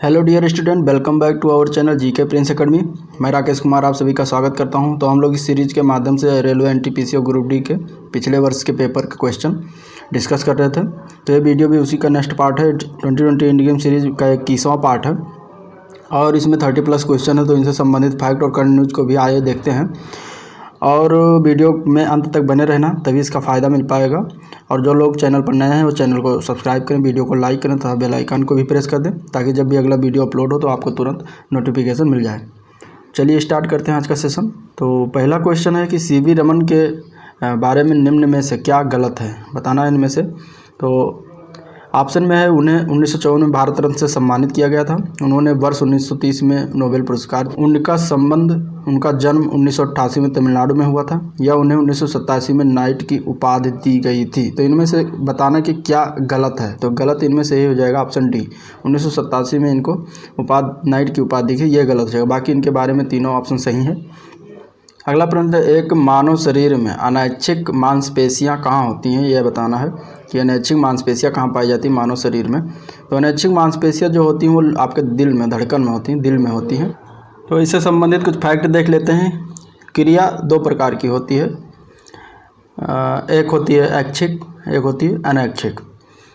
Hello dear student, welcome back to our channel GK Prince academy. मैं राकेश कुमार आप सभी का स्वागत करता हूं। तो हम लोग इस सीरीज़ के माध्यम से रेलवे एनटीपीसी और ग्रुप डी के पिछले वर्ष के पेपर के क्वेश्चन डिस्कस कर रहे थे। तो ये वीडियो भी उसी का नेक्स्ट पार्ट है। 2020 इंडियन सीरीज का 21वां पार्ट है और इसमें 30+ क्वेश्चन है। तो इनसे संबंधित फैक्ट और करंट न्यूज को भी आइए देखते हैं और वीडियो में अंत तक बने रहना, तभी इसका फ़ायदा मिल पाएगा। और जो लोग चैनल पर नए हैं वो चैनल को सब्सक्राइब करें, वीडियो को लाइक करें तथा बेल आइकन को भी प्रेस कर दें ताकि जब भी अगला वीडियो अपलोड हो तो आपको तुरंत नोटिफिकेशन मिल जाए। चलिए स्टार्ट करते हैं आज का सेशन। तो पहला क्वेश्चन है कि सीवी रमन के बारे में निम्न में से क्या गलत है, बताना है इनमें से। तो ऑप्शन में है उन्हें 1954 में भारत रत्न से सम्मानित किया गया था। उन्होंने वर्ष 1930 में नोबेल पुरस्कार, उनका जन्म 1988 में तमिलनाडु में हुआ था, या उन्हें 1987 में नाइट की उपाधि दी गई थी। तो इनमें से बताना कि क्या गलत है। तो गलत इनमें से ही हो जाएगा ऑप्शन डी, 1987 में इनको नाइट की उपाधि की, ये गलत हो जाएगा। बाकी इनके बारे में तीनों ऑप्शन सही है। अगला प्रश्न है, एक मानव शरीर में अनैच्छिक मांसपेशियां कहाँ होती हैं, यह बताना है कि अनैच्छिक मांसपेशियां कहाँ पाई जाती हैं मानव शरीर में। तो अनैच्छिक मांसपेशियां जो होती हैं वो आपके दिल में, धड़कन में होती हैं, दिल में होती हैं। तो इससे संबंधित कुछ फैक्ट देख लेते हैं। क्रिया दो प्रकार की होती है, एक होती है ऐच्छिक, एक होती है अनैच्छिक।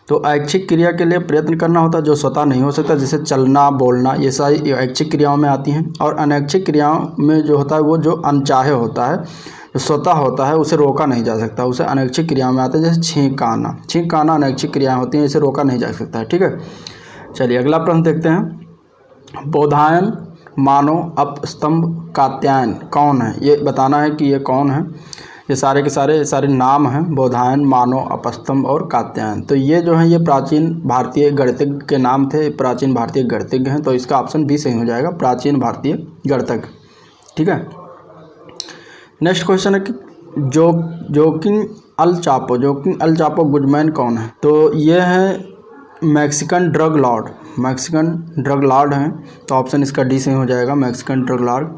तो ऐच्छिक क्रिया के लिए प्रयत्न करना होता है जो स्वतः नहीं हो सकता, जैसे चलना, बोलना, ये सारी ऐच्छिक क्रियाओं में आती हैं। और अनैच्छिक क्रियाओं में जो होता है वो जो अनचाहे होता है, जो स्वतः होता है, उसे रोका नहीं जा सकता, उसे अनैच्छिक क्रियाओं में आता है। जैसे छींक आना, छींक आना अनैच्छिक क्रियाएँ होती हैं, इसे रोका नहीं जा सकता है। ठीक है, चलिए अगला प्रश्न देखते हैं। बोधायन, मानव, अपस्तंभ, कात्यायन कौन है, ये बताना है कि ये कौन है। ये सारे के सारे नाम हैं, बोधायन, मानव, अपस्तंभ और कात्यायन। तो ये जो है ये प्राचीन भारतीय गणितज्ञ के नाम थे, प्राचीन भारतीय गणितज्ञ हैं। तो इसका ऑप्शन बी सही हो जाएगा, प्राचीन भारतीय गणितज्ञ। ठीक है, नेक्स्ट क्वेश्चन है कि जोकिन अल चापो गुजमैन कौन है। तो ये है मैक्सिकन ड्रग लॉर्ड हैं। तो ऑप्शन इसका डी सही हो जाएगा, मैक्सिकन ड्रग लॉर्ड।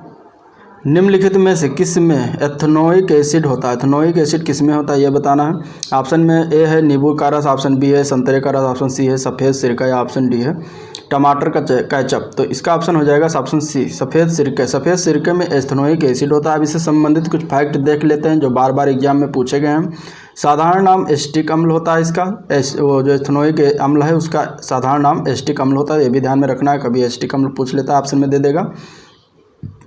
निम्नलिखित में से किस में एथनोइक एसिड होता है, एथनोइक एसिड किस में होता है ये बताना है। ऑप्शन में ए है नींबू का रस, ऑप्शन बी है संतरे का रस, ऑप्शन सी है सफ़ेद सिरका, या ऑप्शन डी है टमाटर का केचप। तो इसका ऑप्शन हो जाएगा ऑप्शन सी, सफ़ेद सिरके। सफ़ेद सिरके में एथनोइक एसिड होता है। अब इससे संबंधित कुछ फैक्ट देख लेते हैं जो बार बार एग्जाम में पूछे गए हैं। साधारण नाम एस्टिक अम्ल होता है इसका, वो जो एथनोइक अम्ल है उसका साधारण नाम एस्टिक अम्ल होता है, ये भी ध्यान में रखना है, कभी एस्टिक अम्ल पूछ लेता है ऑप्शन में दे देगा।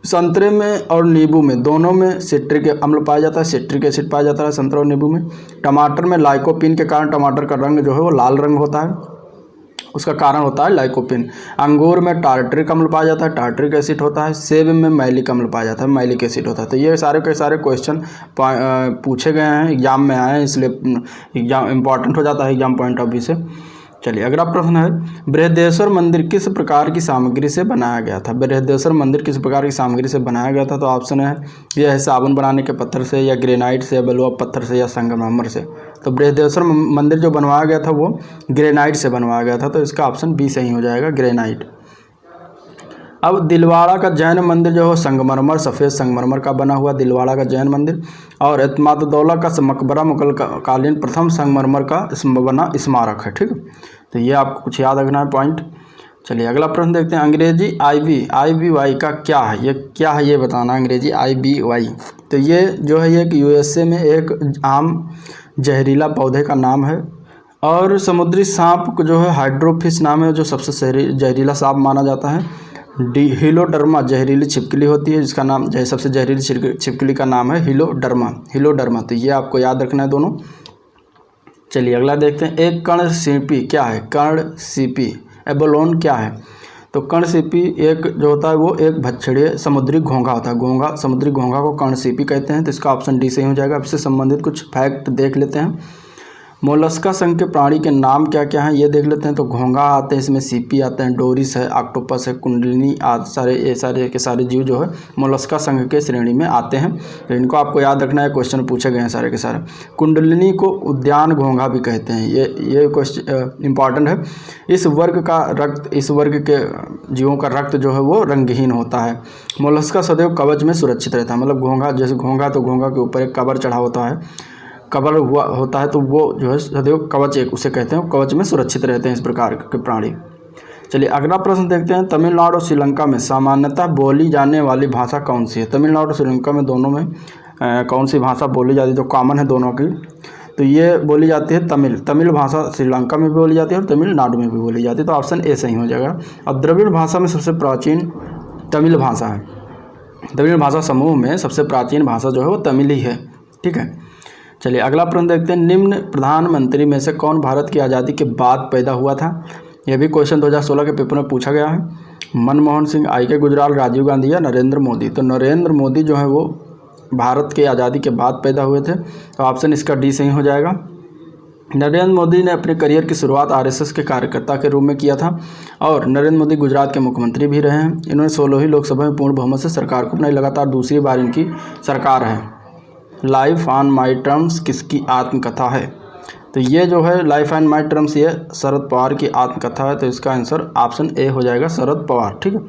संतरे में और नींबू में दोनों में सिट्रिक अम्ल पाया जाता है, सिट्रिक एसिड पाया जाता है संतरे और नींबू में। टमाटर में लाइकोपिन के कारण टमाटर का रंग जो है वो लाल रंग होता है, उसका कारण होता है लाइकोपिन। अंगूर में टार्टरिक अम्ल पाया जाता है, टार्टरिक एसिड होता है। सेब में मैलिक अम्ल पाया जाता है, मैलिक एसिड होता है। तो ये सारे के सारे क्वेश्चन पूछे गए हैं, एग्जाम में आए हैं, इसलिए एग्जाम इंपॉर्टेंट हो जाता है एग्जाम पॉइंट ऑफ व्यू से। चलिए अगला प्रश्न है, बृहदेश्वर मंदिर किस प्रकार की सामग्री से बनाया गया था। बृहदेश्वर मंदिर किस प्रकार की सामग्री से बनाया गया था। तो ऑप्शन है यह है साबुन बनाने के पत्थर से, या ग्रेनाइट से, या बलुआ पत्थर से, या संगमरमर से। तो बृहदेश्वर मंदिर जो बनवाया गया था वो ग्रेनाइट से बनवाया गया था। तो इसका ऑप्शन बी सही हो जाएगा, ग्रेनाइट। अब दिलवाड़ा का जैन मंदिर जो है संगमरमर, सफ़ेद संगमरमर का बना हुआ दिलवाड़ा का जैन मंदिर। और एतमादुद्दौला का मकबरा मुगल कालीन प्रथम संगमरमर का बना स्मारक है। ठीक है, तो ये आपको कुछ याद रखना है पॉइंट। चलिए अगला प्रश्न देखते हैं। अंग्रेजी IBY का क्या है, ये क्या है ये बताना, अंग्रेजी IBY। तो ये जो है ये USA में एक आम जहरीला पौधे का नाम है। और समुद्री सांप जो है हाइड्रोफिश नाम है, जो सबसे जहरीला सांप माना जाता है। हिलोडर्मा जहरीली छिपकली होती है, जिसका नाम सबसे जहरीली छिपकली का नाम है हिलोडर्मा। तो ये आपको याद रखना है दोनों। चलिए अगला देखते हैं। एक कर्णसीपी क्या है, कर्णसीपी एबोलोन क्या है। तो कर्णसीपी एक जो होता है वो एक भक्षणीय समुद्री घोंघा होता है, समुद्री घोंघा को कर्णसीपी कहते हैं। तो इसका ऑप्शन डी सही हो जाएगा। इससे संबंधित कुछ फैक्ट देख लेते हैं। मोलस्का संघ के प्राणी के नाम क्या क्या हैं ये देख लेते हैं। तो घोंघा आते हैं, इसमें सीपी आते हैं, डोरिस है, ऑक्टोपस है, कुंडलिनी आदि सारे के सारे जीव जो है मोलस्का संघ के श्रेणी में आते हैं। तो इनको आपको याद रखना है, क्वेश्चन पूछे गए हैं सारे के सारे। कुंडलिनी को उद्यान घोंघा भी कहते हैं, ये क्वेश्चन इंपॉर्टेंट है। इस वर्ग के जीवों का रक्त जो है वो रंगहीन होता है। मोलस्का सदैव कवच में सुरक्षित रहता है, मतलब घोंघा जैसे घोंघा, तो घोंघा के ऊपर एक कवर चढ़ा होता है, कवर हुआ होता है, तो वो जो है सदैव कवच एक उसे कहते हैं, कवच में सुरक्षित रहते हैं इस प्रकार के प्राणी। चलिए अगला प्रश्न देखते हैं, तमिलनाडु और श्रीलंका में सामान्यतः बोली जाने वाली भाषा कौन सी है? तमिलनाडु और श्रीलंका में दोनों में कौन सी भाषा बोली जाती है जो कॉमन है दोनों की? तो ये बोली जाती है तमिल भाषा श्रीलंका में भी बोली जाती है और तमिलनाडु में भी बोली जाती है, तो ऑप्शन ए सही हो जाएगा। अब द्रविड़ भाषा में सबसे प्राचीन तमिल भाषा है। तमिल भाषा समूह में सबसे प्राचीन भाषा जो है वो तमिल ही है, ठीक है। चलिए अगला प्रश्न देखते हैं, निम्न प्रधानमंत्री में से कौन भारत की आज़ादी के बाद पैदा हुआ था? यह भी क्वेश्चन 2016 के पेपर में पूछा गया है। मनमोहन सिंह, आई.के. गुजराल, राजीव गांधी या नरेंद्र मोदी? तो नरेंद्र मोदी जो है वो भारत के आज़ादी के बाद पैदा हुए थे, तो ऑप्शन इसका डी सही हो जाएगा। नरेंद्र मोदी ने अपने करियर की शुरुआत आरएसएस के कार्यकर्ता के रूप में किया था और नरेंद्र मोदी गुजरात के मुख्यमंत्री भी रहे हैं। इन्होंने 16वीं लोकसभा में पूर्ण बहुमत से सरकार को बनाई, लगातार दूसरी बार इनकी सरकार है। लाइफ ऑन माई टर्म्स किसकी आत्मकथा है? तो ये जो है लाइफ ऑन माई टर्म्स ये शरद पवार की आत्मकथा है, तो इसका आंसर ऑप्शन ए हो जाएगा, शरद पवार, ठीक है।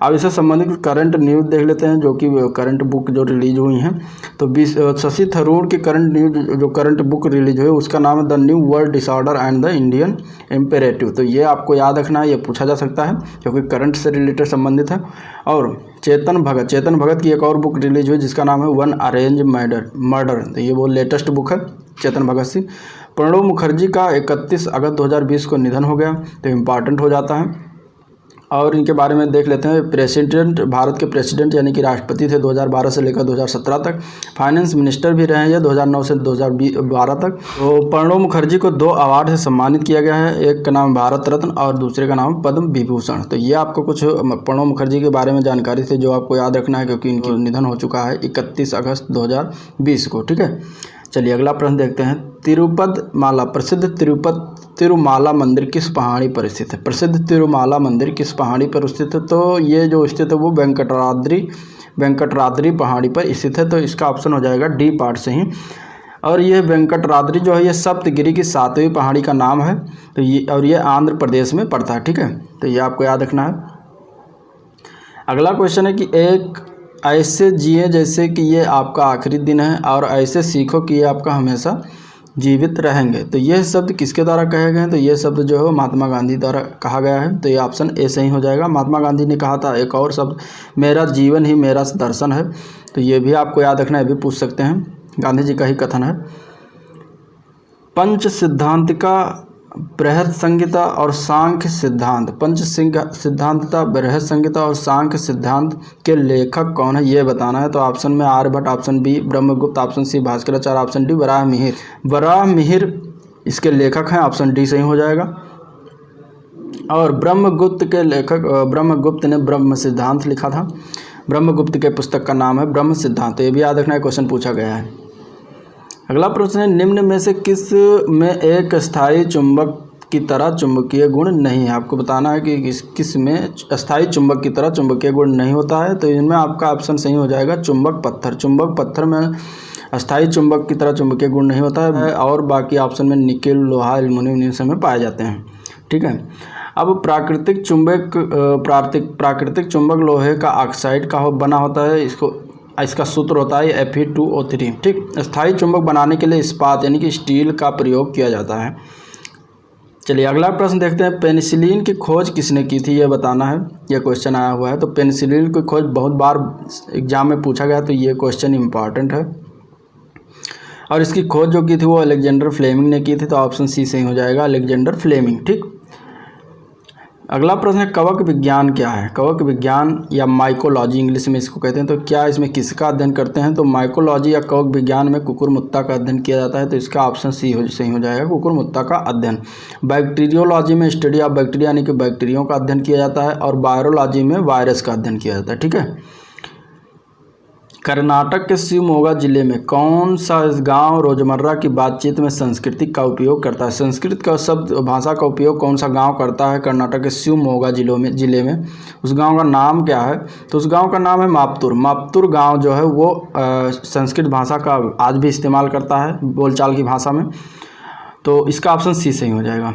अब इससे संबंधित करंट न्यूज़ देख लेते हैं जो कि करंट बुक जो रिलीज हुई हैं। तो शशि थरूर की करंट न्यूज़ जो करंट बुक रिलीज हुई उसका नाम है the new world disorder and the Indian imperative. तो ये आपको याद रखना है, ये पूछा जा सकता है क्योंकि करंट से रिलेटेड संबंधित है। और चेतन भगत की एक और बुक रिलीज हुई जिसका नाम है वन अरेंज मर्डर, तो ये वो लेटेस्ट बुक है चेतन भगत सिंह। प्रणब मुखर्जी का 31 अगस्त 2020 को निधन हो गया, तो इम्पॉर्टेंट हो जाता है। और इनके बारे में देख लेते हैं, प्रेसिडेंट, भारत के प्रेसिडेंट यानी कि राष्ट्रपति थे 2012 से लेकर 2017 तक। फाइनेंस मिनिस्टर भी रहे हैं 2009 से 2012 तक। तो प्रणब मुखर्जी को 2 अवार्ड से सम्मानित किया गया है, एक का नाम भारत रत्न और दूसरे का नाम पद्म विभूषण। तो ये आपको कुछ प्रणब मुखर्जी के बारे में जानकारी थी जो आपको याद रखना है क्योंकि इनकी निधन हो चुका है 31 अगस्त 2020 को, ठीक है। चलिए अगला प्रश्न देखते हैं, प्रसिद्ध तिरुमाला मंदिर किस पहाड़ी पर स्थित है? प्रसिद्ध तिरुमाला मंदिर किस पहाड़ी पर स्थित है? तो ये जो स्थित है वो वेंकटराद्रि पहाड़ी पर स्थित है, तो इसका ऑप्शन हो जाएगा डी पार्ट से ही। और ये वेंकटराद्रि जो है ये सप्तगिरी की 7वीं पहाड़ी का नाम है, तो ये आंध्र प्रदेश में पड़ता है, ठीक है। तो ये आपको याद रखना है। अगला क्वेश्चन है कि एक ऐसे जिए जैसे कि ये आपका आखिरी दिन है और ऐसे सीखो कि ये आपका हमेशा जीवित रहेंगे। तो ये शब्द किसके द्वारा कहे गए हैं? तो ये शब्द जो है महात्मा गांधी द्वारा कहा गया है, तो ये ऑप्शन ए सही हो जाएगा। महात्मा गांधी ने कहा था एक और शब्द, मेरा जीवन ही मेरा दर्शन है, तो ये भी आपको याद रखना है, ये भी पूछ सकते हैं, गांधी जी का ही कथन है। पंच सिद्धांतिका बृहद संहिता और सांख्य सिद्धांत, पंच सिद्धांतता, बृहद संहिता और सांख्य सिद्धांत के लेखक कौन है ये बताना है। तो ऑप्शन में Aryabhata, option B Brahmagupta, option C Bhaskaracharya, option D Varahamihira इसके लेखक हैं, ऑप्शन डी सही हो जाएगा। और ब्रह्मगुप्त के लेखक, ब्रह्मगुप्त ने ब्रह्म सिद्धांत लिखा था, ब्रह्मगुप्त के पुस्तक का नाम है ब्रह्म सिद्धांत, ये भी याद रखना है, क्वेश्चन पूछा गया है। अगला प्रश्न है, निम्न में से किस में एक स्थायी चुंबक की तरह चुंबकीय गुण नहीं है? आपको बताना है कि किस में स्थायी चुंबक की तरह चुंबकीय गुण नहीं होता है। तो इनमें आपका ऑप्शन सही हो जाएगा चुंबक पत्थर। चुंबक पत्थर में स्थायी चुंबक की तरह चुंबकीय गुण नहीं होता है और बाकी ऑप्शन में निकेल, लोहा, एल्युमिनियम में पाए जाते हैं, ठीक है। अब प्राकृतिक चुंबक लोहे का ऑक्साइड का बना होता है, इसका सूत्र होता है Fe2O3, ठीक। स्थायी चुंबक बनाने के लिए इस्पात यानी कि स्टील का प्रयोग किया जाता है। चलिए अगला प्रश्न देखते हैं, पेनिसिलिन की खोज किसने की थी ये बताना है, यह क्वेश्चन आया हुआ है। तो पेनिसिलिन की खोज बहुत बार एग्जाम में पूछा गया, तो ये क्वेश्चन इंपॉर्टेंट है। और इसकी खोज जो की थी वो अलेक्जेंडर फ्लेमिंग ने की थी, तो ऑप्शन सी सही हो जाएगा, अलेक्जेंडर फ्लेमिंग, ठीक। अगला प्रश्न है, कवक विज्ञान क्या है? कवक विज्ञान या माइकोलॉजी इंग्लिश में इसको कहते हैं, तो क्या इसमें किसका अध्ययन करते हैं? तो माइकोलॉजी या कवक विज्ञान में कुकुरमुत्ता का अध्ययन किया जाता है, तो इसका ऑप्शन सी सही हो जाएगा, कुकुरमुत्ता का अध्ययन। बैक्टीरियोलॉजी में स्टडी ऑफ बैक्टीरिया यानी कि बैक्टीरियो का अध्ययन किया जाता है और वायरोलॉजी में वायरस का अध्ययन किया जाता है, ठीक है। कर्नाटक के शिवमोगा जिले में कौन सा गांव रोजमर्रा की बातचीत में संस्कृत का उपयोग करता है? संस्कृत का शब्द भाषा का उपयोग कौन सा गांव करता है कर्नाटक के शिवमोगा जिले में? उस गांव का नाम क्या है? तो उस गांव का नाम है मापतुर। मापतुर गांव जो है वो संस्कृत भाषा का आज भी इस्तेमाल करता है बोलचाल की भाषा में, तो इसका ऑप्शन सी सही हो जाएगा।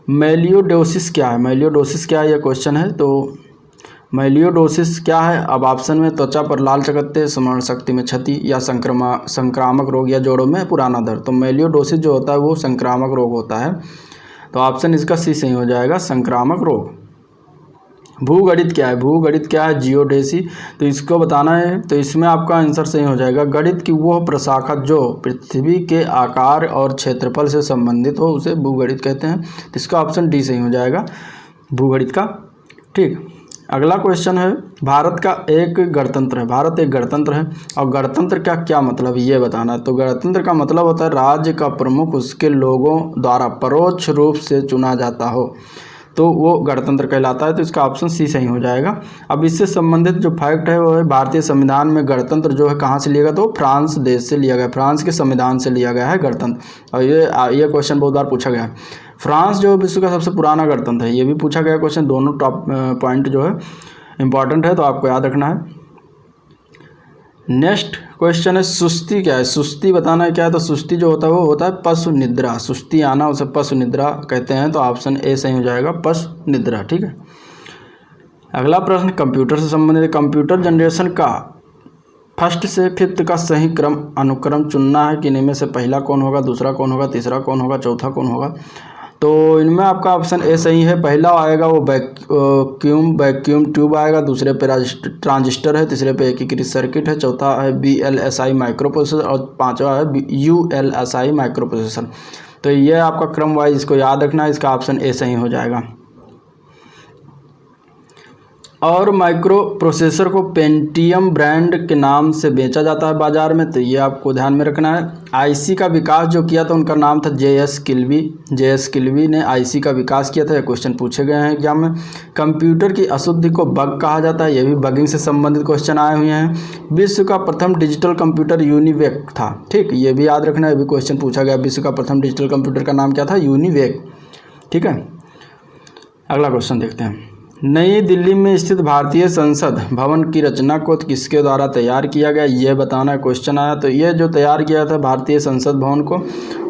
मेलियोडोसिस क्या है? मेलियोडोसिस क्या है, यह क्वेश्चन है। तो मेलियोडोसिस क्या है? अब ऑप्शन में त्वचा पर लाल चकत्ते, स्मरण शक्ति में क्षति या संक्रामक रोग या जोड़ों में पुराना दर्द। तो मेलियोडोसिस जो होता है वो संक्रामक रोग होता है, तो ऑप्शन इसका सी सही हो जाएगा, संक्रामक रोग। भूगणित क्या है? भूगणित क्या है? जियोडेसी। तो इसको बताना है, तो इसमें आपका आंसर सही हो जाएगा। गणित की वह प्रशाखा जो पृथ्वी के आकार और क्षेत्रफल से संबंधित हो उसे भूगणित कहते हैं। तो इसका ऑप्शन डी सही हो जाएगा भूगणित का। ठीक, अगला क्वेश्चन है, भारत का एक गणतंत्र है, भारत एक गणतंत्र है और गणतंत्र का क्या मतलब ये बताना। तो गणतंत्र का मतलब होता है राज्य का प्रमुख उसके लोगों द्वारा परोक्ष रूप से चुना जाता हो, तो वो गणतंत्र कहलाता है। तो इसका ऑप्शन सी सही हो जाएगा। अब इससे संबंधित जो फैक्ट है वो है, भारतीय संविधान में गणतंत्र जो है कहाँ से लिया गया, तो फ्रांस देश से लिया गया, फ्रांस के संविधान से लिया गया है गणतंत्र। और ये क्वेश्चन बहुत बार पूछा गया है। फ्रांस जो विश्व का सबसे पुराना गणतंत्र है, ये भी पूछा गया क्वेश्चन। दोनों टॉप पॉइंट जो है इंपॉर्टेंट है, तो आपको याद रखना है। नेक्स्ट क्वेश्चन है, सुस्ती क्या है? सुस्ती बताना है क्या है। तो सुस्ती जो होता है वो होता है पशु निद्रा, सुस्ती आना उसे पशु निद्रा कहते हैं। तो ऑप्शन ए सही हो जाएगा, पशु निद्रा। ठीक है, अगला प्रश्न कंप्यूटर से संबंधित है। कंप्यूटर जनरेशन का फर्स्ट से फिफ्थ का सही अनुक्रम चुनना है कि इनमें से पहला कौन होगा, दूसरा कौन होगा, तीसरा कौन होगा, चौथा कौन होगा। तो इनमें आपका ऑप्शन ए सही है। पहला आएगा वो वैक्यूम ट्यूब आएगा, दूसरे पे ट्रांजिस्टर है, तीसरे पे एकीकृत सर्किट है, चौथा है VLSI माइक्रो प्रोसेसर और पांचवा है ULSI माइक्रो प्रोसेसर। तो ये आपका क्रम वाइज इसको याद रखना है, इसका ऑप्शन ए सही हो जाएगा। और माइक्रो प्रोसेसर को पेंटियम ब्रांड के नाम से बेचा जाता है बाज़ार में, तो ये आपको ध्यान में रखना है। आईसी का विकास जो किया था उनका नाम था JS किल्बी। JS किल्बी ने आईसी का विकास किया था। ये क्वेश्चन पूछे गए हैं एग्जाम में। कंप्यूटर की अशुद्धि को बग कहा जाता है, ये भी बगिंग से संबंधित क्वेश्चन आए हुए हैं। विश्व का प्रथम डिजिटल कंप्यूटर यूनिवेक था। ठीक, ये भी याद रखना है, ये भी क्वेश्चन पूछा गया। विश्व का प्रथम डिजिटल कंप्यूटर का नाम क्या था? यूनिवेक। ठीक है, अगला क्वेश्चन देखते हैं। नई दिल्ली में स्थित भारतीय संसद भवन की रचना को किसके द्वारा तैयार किया गया, ये बताना क्वेश्चन आया। तो ये जो तैयार किया था भारतीय संसद भवन को,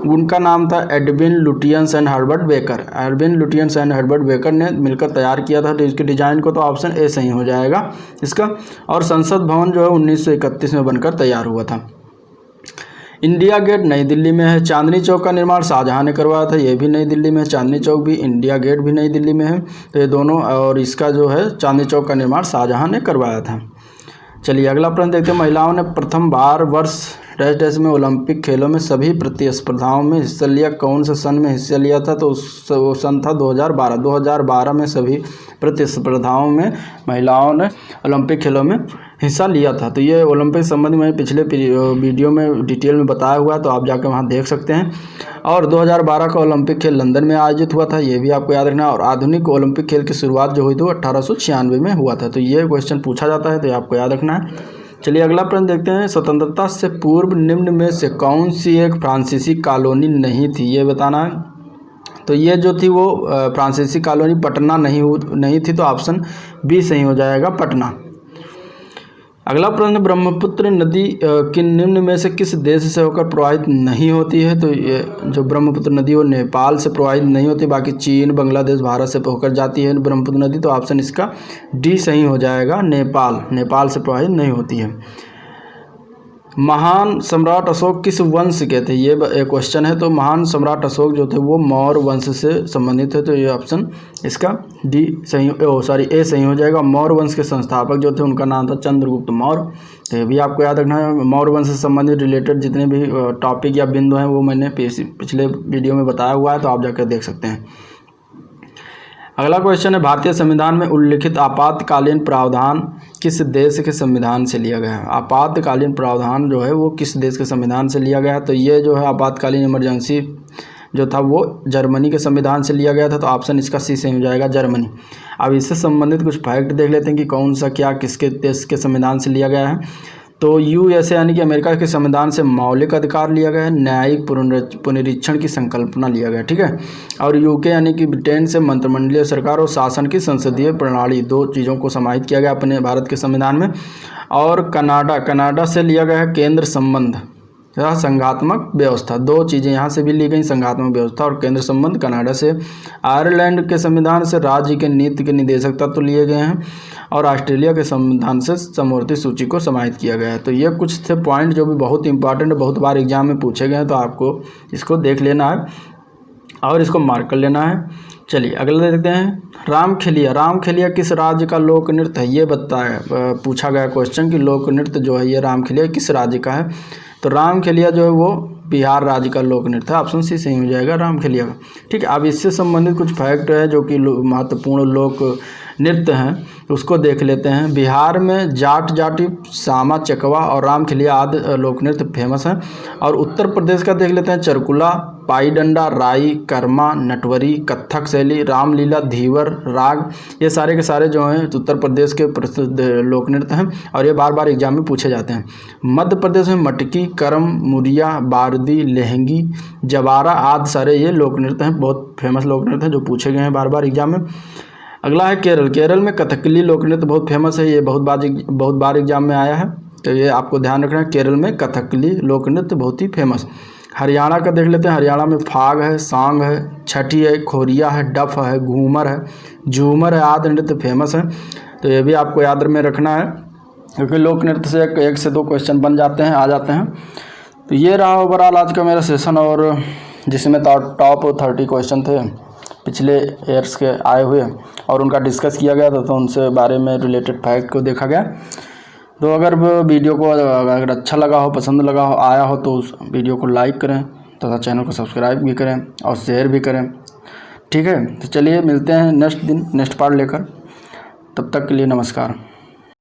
उनका नाम था Edwin Lutyens and Herbert baker. Edwin Lutyens and Herbert baker ने मिलकर तैयार किया था। तो इसके डिजाइन को, तो ऑप्शन ए सही हो जाएगा इसका। और संसद भवन जो है 1931 में बनकर तैयार हुआ था। इंडिया गेट नई दिल्ली में है। चांदनी चौक का निर्माण शाहजहां ने करवाया था, ये भी नई दिल्ली में है। चांदनी चौक भी, इंडिया गेट भी नई दिल्ली में है। तो ये दोनों, और इसका जो है चांदनी चौक का निर्माण शाहजहां ने करवाया था। चलिए अगला प्रश्न देखते हैं। महिलाओं ने प्रथम बार वर्ष डैश में ओलंपिक खेलों में सभी प्रतिस्पर्धाओं में हिस्सा लिया, कौन से सन में हिस्सा लिया था? तो वो सन था 2012। 2012 में सभी प्रतिस्पर्धाओं में महिलाओं ने ओलंपिक खेलों में हिस्सा लिया था। तो ये ओलंपिक संबंधी मैंने पिछले वीडियो में डिटेल में बताया हुआ है, तो आप जाकर वहाँ देख सकते हैं। और 2012 का ओलंपिक खेल लंदन में आयोजित हुआ था, ये भी आपको याद रखना है। और आधुनिक ओलंपिक खेल की शुरुआत जो हुई थी वो 1896 में हुआ था। तो ये क्वेश्चन पूछा जाता है, तो ये आपको याद रखना है। चलिए अगला प्रश्न देखते हैं। स्वतंत्रता से पूर्व निम्न में से कौन सी एक फ्रांसीसी कॉलोनी नहीं थी, ये बताना है। तो ये जो थी वो फ्रांसीसी कॉलोनी पटना नहीं थी, तो ऑप्शन बी सही हो जाएगा, पटना। अगला प्रश्न, ब्रह्मपुत्र नदी किन निम्न में से किस देश से होकर प्रवाहित नहीं होती है? तो ये जो ब्रह्मपुत्र नदी वो नेपाल से प्रवाहित नहीं होती, बाकी चीन, बांग्लादेश, भारत से होकर जाती है ब्रह्मपुत्र नदी। तो ऑप्शन इसका डी सही हो जाएगा, नेपाल से प्रवाहित नहीं होती है। महान सम्राट अशोक किस वंश के थे, ये क्वेश्चन है। तो महान सम्राट अशोक जो थे वो मौर्य वंश से संबंधित है। तो ये ऑप्शन इसका डी सही ए सही हो जाएगा। मौर्य वंश के संस्थापक जो थे उनका नाम था चंद्रगुप्त मौर्य। तो ये भी आपको याद रखना है। मौर्य वंश से संबंधित रिलेटेड जितने भी टॉपिक या बिंदु हैं वो मैंने पिछले वीडियो में बताया हुआ है, तो आप जाकर देख सकते हैं। अगला क्वेश्चन है, भारतीय संविधान में उल्लिखित आपातकालीन प्रावधान किस देश के संविधान से लिया गया है? आपातकालीन प्रावधान जो है वो किस देश के संविधान से लिया गया है? तो ये जो है आपातकालीन इमरजेंसी जो था वो जर्मनी के संविधान से लिया गया था। तो ऑप्शन इसका सी सही हो जाएगा, जर्मनी। अब इससे संबंधित कुछ फैक्ट देख लेते हैं कि कौन सा क्या किसके देश के संविधान से लिया गया है। तो USA यानी कि अमेरिका के संविधान से मौलिक अधिकार लिया गया है, न्यायिक पुनरीक्षण की संकल्पना लिया गया, ठीक है। और UK यानी कि ब्रिटेन से मंत्रिमंडलीय सरकार और शासन की संसदीय प्रणाली, दो चीज़ों को समाहित किया गया अपने भारत के संविधान में। और कनाडा से लिया गया है केंद्र संबंध या संघात्मक व्यवस्था, दो चीज़ें यहाँ से भी ली गई, संघात्मक व्यवस्था और केंद्र संबंध कनाडा से। आयरलैंड के संविधान से राज्य के नीति के निदेशक तत्व लिए गए हैं और ऑस्ट्रेलिया के संविधान से समवर्ती सूची को समाहित किया गया है। तो ये कुछ थे पॉइंट जो भी बहुत इंपॉर्टेंट, बहुत बार एग्जाम में पूछे गए हैं, तो आपको इसको देख लेना है और इसको मार्क कर लेना है। चलिए अगला देखते हैं। रामखेलिया, रामखेलिया किस राज्य का लोक नृत्य है, ये बताया पूछा गया क्वेश्चन कि लोक नृत्य जो है ये रामखेलिया किस राज्य का है। तो रामखेलिया जो है वो बिहार राज्य का लोक नृत्य है। ऑप्शन सी सही हो जाएगा रामखेलिया का। ठीक है, अब इससे संबंधित कुछ फैक्ट है जो कि महत्वपूर्ण लोक नृत्य हैं, उसको देख लेते हैं। बिहार में जाट जाटी, सामा चकवा और रामखेलिया आदि लोक नृत्य फेमस हैं। और उत्तर प्रदेश का देख लेते हैं। चरकुला, पाई डंडा, राई, कर्मा, नटवरी, कथक शैली, रामलीला, धीवर, राग, ये सारे के सारे जो हैं उत्तर प्रदेश के प्रसिद्ध लोक नृत्य हैं और ये बार बार एग्जाम में पूछे जाते हैं। मध्य प्रदेश में मटकी, करम, मुरिया, बारदी, लहंगी, जवारा आदि सारे ये लोक नृत्य हैं, बहुत फेमस लोक नृत्य हैं जो पूछे गए हैं बार बार एग्जाम में। अगला है केरल, केरल में कथकली लोक नृत्य बहुत फेमस है, ये बहुत बार एग्जाम में आया है, तो ये आपको ध्यान रखना है। केरल में कथकली लोक नृत्य बहुत ही फेमस। हरियाणा का देख लेते हैं। हरियाणा में फाग है, सांग है, छठी है, खोरिया है, डफ है, घूमर है, झूमर है आदि नृत्य फेमस है, तो ये भी आपको याद में रखना है क्योंकि लोक नृत्य से एक से दो क्वेश्चन बन जाते हैं, आ जाते हैं। तो ये रहा ओवरऑल आज का मेरा सेशन, और जिसमें टॉप 30 क्वेश्चन थे पिछले ईयर्स के आए हुए और उनका डिस्कस किया गया था, तो उनसे बारे में रिलेटेड फैक्ट को देखा गया। तो अगर वीडियो को अगर अच्छा लगा हो, पसंद लगा हो, आया हो तो उस वीडियो को लाइक करें तथा चैनल को सब्सक्राइब भी करें और शेयर भी करें। ठीक है, तो चलिए मिलते हैं नेक्स्ट दिन नेक्स्ट पार्ट लेकर। तब तक के लिए नमस्कार।